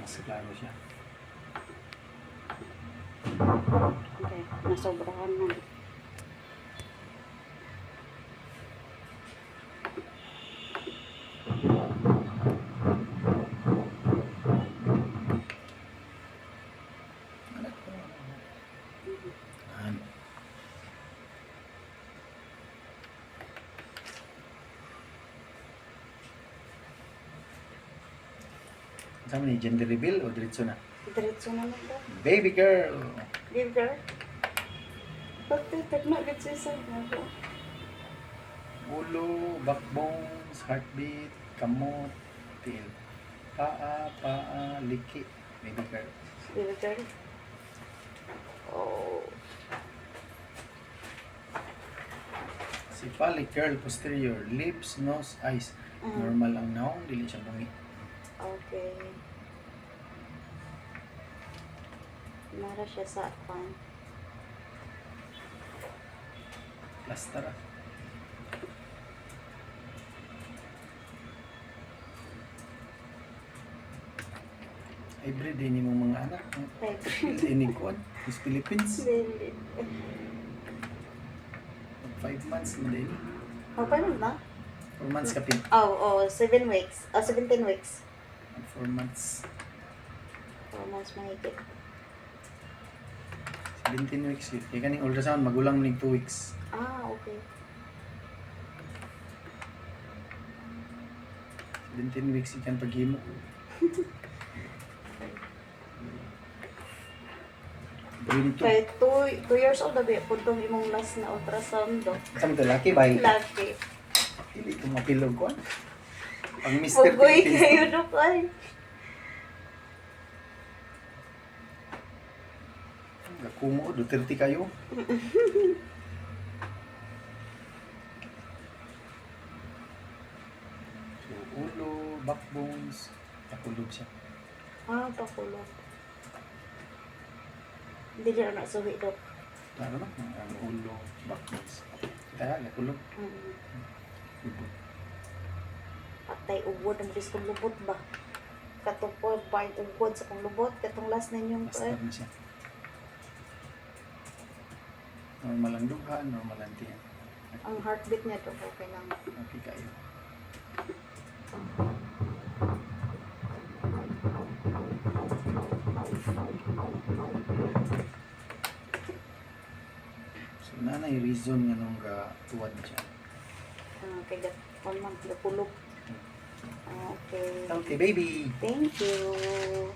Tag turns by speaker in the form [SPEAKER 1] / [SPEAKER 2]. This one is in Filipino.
[SPEAKER 1] mas klaro siya.
[SPEAKER 2] Okay, nasobrahan na.
[SPEAKER 1] Ayan. Saan ni gender reveal o diretso na?
[SPEAKER 2] Diretso na lang daw.
[SPEAKER 1] Baby girl!
[SPEAKER 2] Give girl. Bakit? Tagna agad siya sa ako.
[SPEAKER 1] Ulo, backbones, heartbeat, kamot, tail. Paa, liki. Baby girl.
[SPEAKER 2] Give girl. Oh.
[SPEAKER 1] Cephalic curl posterior, lips, nose, eyes. Normal ang naong, dili siya bungi.
[SPEAKER 2] Okay. Nara siya sa pan.
[SPEAKER 1] Plaster ah. Everyday ni mong mga anak. Inikuan, is Philippines. 5 months na din.
[SPEAKER 2] Oh, paano na?
[SPEAKER 1] 4 months kapin.
[SPEAKER 2] Oh, 7 weeks. 17 weeks.
[SPEAKER 1] 4 months.
[SPEAKER 2] 4 months mahigit.
[SPEAKER 1] 17 weeks yun. Kaya kaning ultrasound, magulang ning 2 weeks.
[SPEAKER 2] Ah, okay.
[SPEAKER 1] 17 weeks ikan paghimo. Green 2.
[SPEAKER 2] Kaya 2 years old na ba? Puntong imong last na ultrasound do.
[SPEAKER 1] Saan ito? Laki ba?
[SPEAKER 2] Laki.
[SPEAKER 1] Hindi ito mapilog ko. Ang Mr.
[SPEAKER 2] Pugoy
[SPEAKER 1] Philippines.
[SPEAKER 2] kayo dok ay.
[SPEAKER 1] Nakumo, Duterte kayo. So, ulo, backbones, nakulog siya.
[SPEAKER 2] Ah, pakulog. Hindi na nasuhi dok.
[SPEAKER 1] Klaro na, ang ulo, backbones. Kaya, nakulog.
[SPEAKER 2] Patay ubod ang bilis kong lubot ba? Katupod ba yung ubod sa kong lubot? Katong last na inyong
[SPEAKER 1] Master na siya. Normal ang duha, normal ang tiyan.
[SPEAKER 2] ang heartbeat niya to okay lang.
[SPEAKER 1] Okay kayo. So, nanay reason nga nung tuwad siya.
[SPEAKER 2] Kaya gat 1 month na pulog. Okay.
[SPEAKER 1] Okay, baby!
[SPEAKER 2] Thank you.